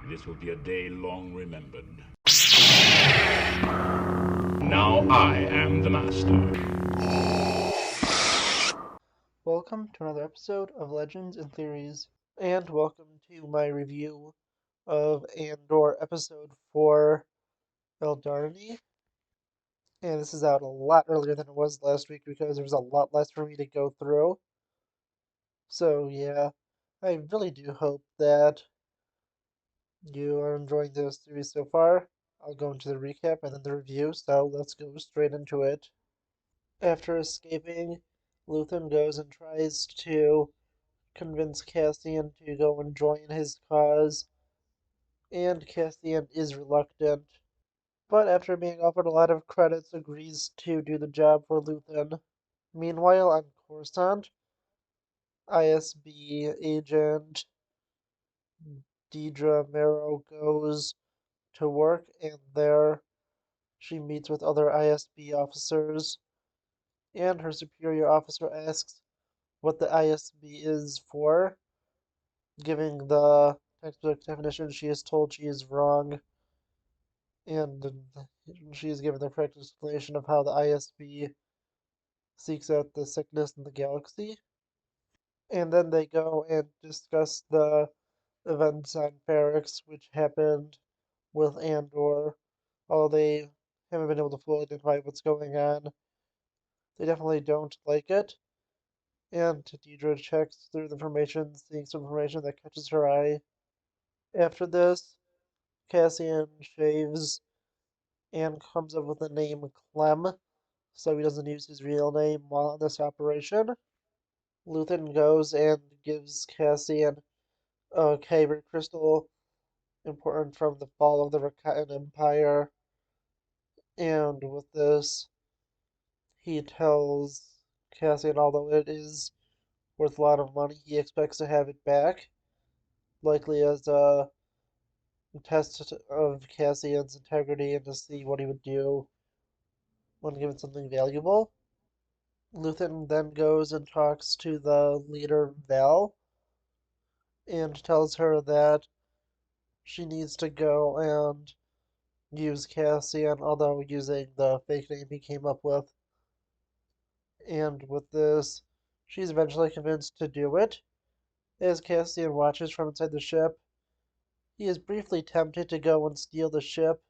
This will be a day long remembered. Now I am the master. Welcome to another episode of Legends and Theories, and welcome to my review of Andor episode 4, Aldhani. And this is out a lot earlier than it was last week because there's a lot less for me to go through. So yeah, I really do hope that you are enjoying this series so far. I'll go into the recap and then the review, so let's go straight into it. After escaping, Luthen goes and tries to convince Cassian to go and join his cause, and Cassian is reluctant, but after being offered a lot of credits, agrees to do the job for Luthen. Meanwhile, on Coruscant, ISB agent Deidre Merrow goes to work, and there she meets with other ISB officers, and her superior officer asks what the ISB is for. Giving the textbook definition, she is told she is wrong, and she is given the correct explanation of how the ISB seeks out the sickness in the galaxy. And then they go and discuss the events on Ferrix, which happened with Andor. Although they haven't been able to fully identify what's going on, they definitely don't like it. And Deidre checks through the information, seeing some information that catches her eye. After this, Cassian shaves and comes up with the name Clem, so he doesn't use his real name while on this operation. Luthen goes and gives Cassian a kyber crystal important from the fall of the Rakatan Empire, and with this, he tells Cassian, although it is worth a lot of money, he expects to have it back, likely as a test of Cassian's integrity and to see what he would do when given something valuable. Luthen then goes and talks to the leader, Val, and tells her that she needs to go and use Cassian, although using the fake name he came up with. And with this, she's eventually convinced to do it. As Cassian watches from inside the ship, he is briefly tempted to go and steal the ship,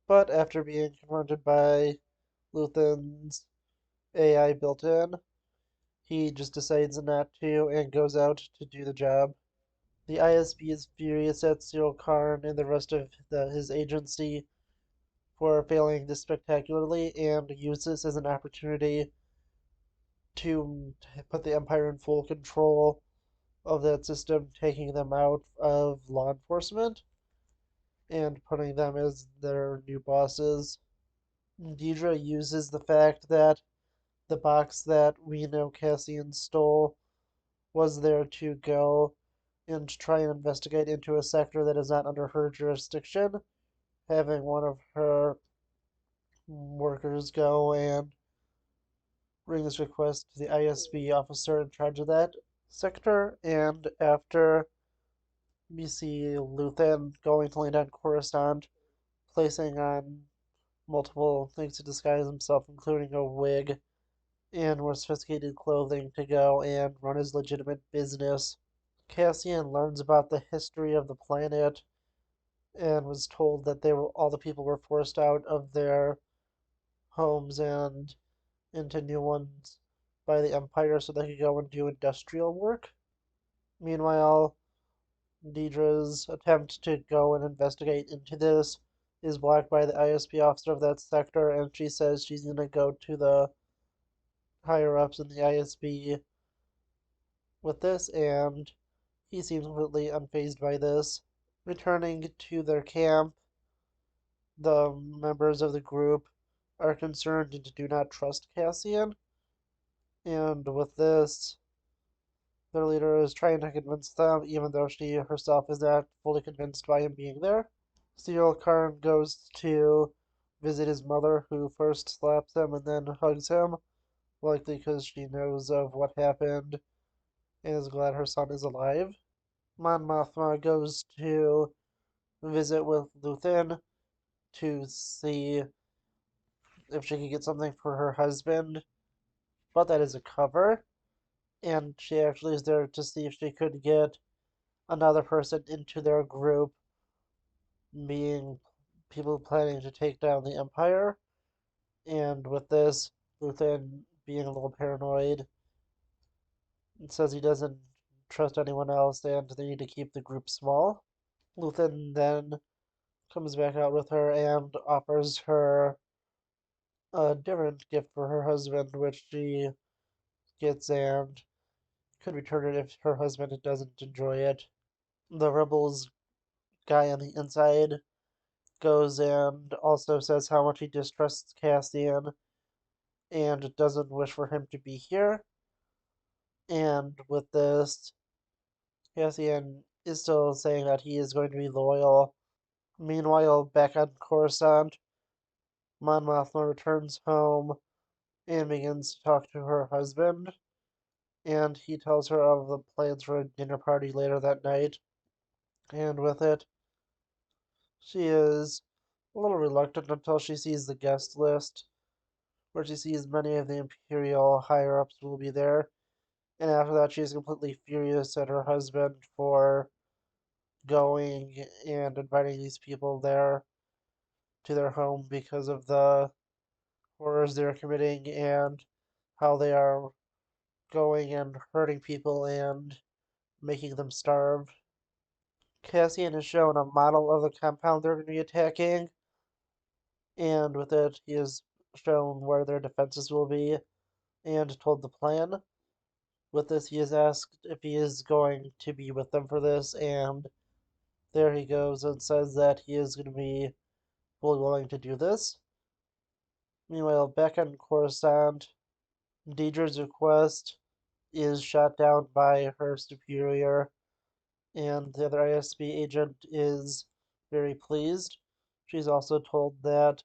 but after being confronted by Luthen's AI built in, he just decides not to and goes out to do the job. The ISB is furious at Cyril Karn and the rest of his agency for failing this spectacularly and use this as an opportunity to put the Empire in full control of that system, taking them out of law enforcement and putting them as their new bosses. Deidre uses the fact that the box that we know Cassian stole was there to go and try and investigate into a sector that is not under her jurisdiction, having one of her workers go and bring this request to the ISB officer in charge of that sector. And after we see Luthen going to land on Coruscant, placing on multiple things to disguise himself, including a wig and more sophisticated clothing to go and run his legitimate business. Cassian learns about the history of the planet and was told that all the people were forced out of their homes and into new ones by the Empire so they could go and do industrial work. Meanwhile, Deidre's attempt to go and investigate into this is blocked by the ISP officer of that sector, and she says she's going to go to the higher ups in the ISB with this, and he seems completely unfazed by this. Returning to their camp, the members of the group are concerned and do not trust Cassian, and with this, their leader is trying to convince them, even though she herself is not fully convinced by him being there. Cyril Karn goes to visit his mother, who first slaps him and then hugs him, likely because she knows of what happened and is glad her son is alive. Mon Mothma goes to visit with Luthen to see if she can get something for her husband, but that is a cover, and she actually is there to see if she could get another person into their group, being people planning to take down the Empire. And with this, Luthen being a little paranoid, says he doesn't trust anyone else and they need to keep the group small. Luthen then comes back out with her and offers her a different gift for her husband, which she gets and could return it if her husband doesn't enjoy it. The rebels guy on the inside goes and also says how much he distrusts Cassian and doesn't wish for him to be here. And with this, Cassian is still saying that he is going to be loyal. Meanwhile, back on Coruscant, Mon Mothma returns home and begins to talk to her husband, and he tells her of the plans for a dinner party later that night. And with it, she is a little reluctant until she sees the guest list, where she sees many of the Imperial higher ups will be there. And after that, she is completely furious at her husband for going and inviting these people there to their home because of the horrors they're committing and how they are going and hurting people and making them starve. Cassian is shown a model of the compound they're going to be attacking, and with it, he is shown where their defenses will be and told the plan. With this, he is asked if he is going to be with them for this, and there he goes and says that he is going to be fully willing to do this. Meanwhile, back on Coruscant, Deidre's request is shot down by her superior, and the other ISB agent is very pleased. She's also told that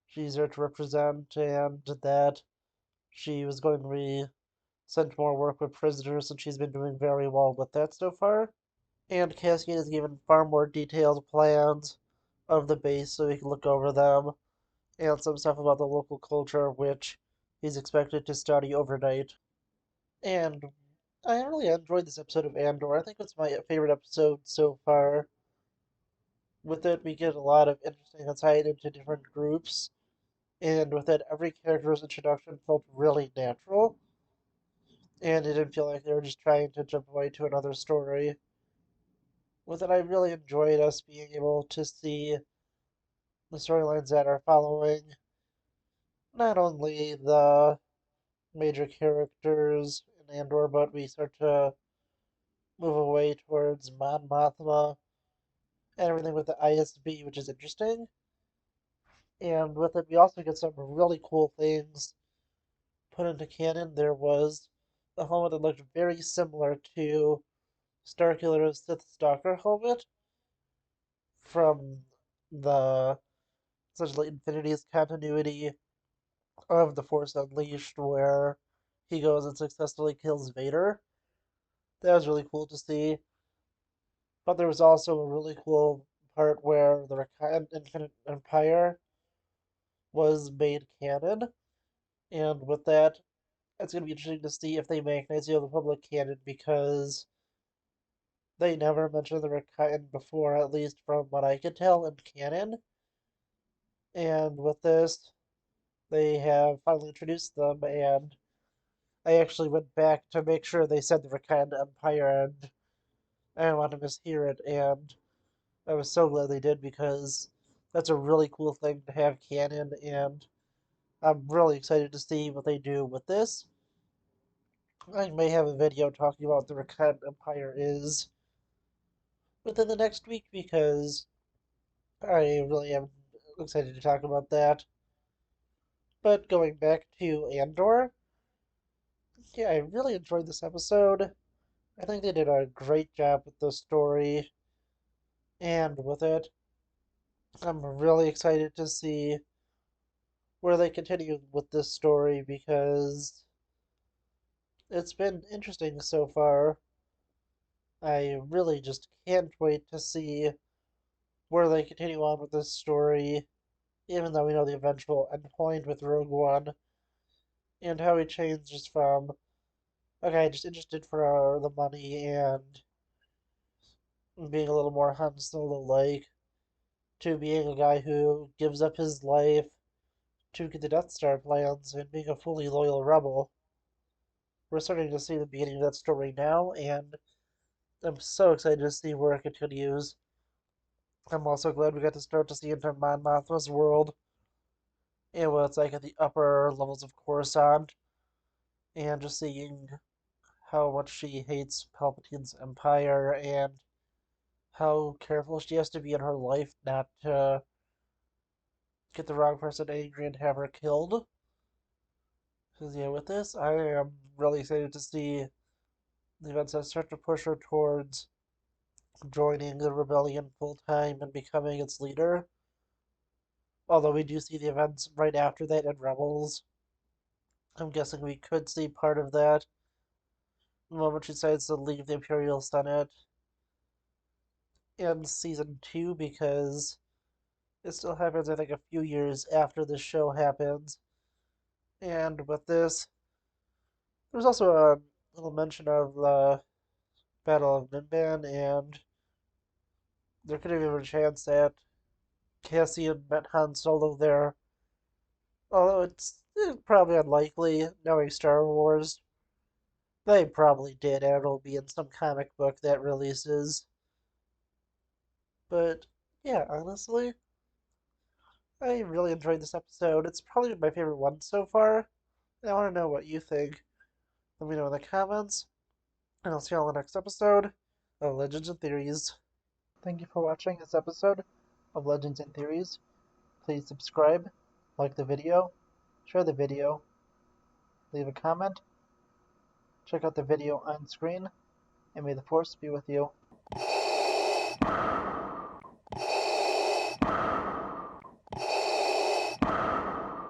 she's there to represent and that she was going to be sent more work with prisoners, and she's been doing very well with that so far. And Cassian is given far more detailed plans of the base so he can look over them, and some stuff about the local culture, which he's expected to study overnight. And I really enjoyed this episode of Andor. I think it's my favorite episode so far. With it, we get a lot of interesting insight into different groups, and with it, every character's introduction felt really natural, and it didn't feel like they were just trying to jump away to another story. With it, I really enjoyed us being able to see the storylines that are following not only the major characters in Andor, but we start to move away towards Mon Mothma and everything with the ISB, which is interesting. And with it, we also get some really cool things put into canon. There was a helmet that looked very similar to Starkiller's Sith Stalker helmet from the essentially Infinity's continuity of The Force Unleashed, where he goes and successfully kills Vader. That was really cool to see. But there was also a really cool part where the Infinite Empire was made canon, and with that, it's going to be interesting to see if they make Knights of the Republic canon because they never mentioned the Rakayan before, at least from what I could tell in canon. And with this, they have finally introduced them, and I actually went back to make sure they said the Rakayan Empire, and I didn't want to mishear it, and I was so glad they did because that's a really cool thing to have canon, and I'm really excited to see what they do with this. I may have a video talking about what the Rakayan Empire is within the next week because I really am excited to talk about that. But going back to Andor, yeah, I really enjoyed this episode. I think they did a great job with the story and with it. I'm really excited to see where they continue with this story because it's been interesting so far. I really just can't wait to see where they continue on with this story, even though we know the eventual endpoint with Rogue One, and how he changes from, okay, just interested for the money and being a little more Han Solo like, to being a guy who gives up his life to get the Death Star plans and being a fully loyal rebel. We're starting to see the beginning of that story now, and I'm so excited to see where it continues. I'm also glad we got to start to see into Mon Mothma's world and what it's like at the upper levels of Coruscant, and just seeing how much she hates Palpatine's empire and how careful she has to be in her life not to get the wrong person angry and have her killed. Because, yeah, with this, I am really excited to see the events that start to push her towards joining the rebellion full time and becoming its leader. Although we do see the events right after that in Rebels, I'm guessing we could see part of that the moment she decides to leave the Imperial Senate in season 2, because it still happens, I think, a few years after the show happens. And with this, there's also a little mention of the Battle of Mimban, and there could have been a chance that Cassian met Han Solo there. Although it's probably unlikely, knowing Star Wars. They probably did, and it'll be in some comic book that releases. But yeah, honestly, I really enjoyed this episode. It's probably my favorite one so far. And I want to know what you think. Let me know in the comments, and I'll see you all in the next episode of Legends and Theories. Thank you for watching this episode of Legends and Theories. Please subscribe, like the video, share the video, leave a comment, check out the video on screen, and may the Force be with you.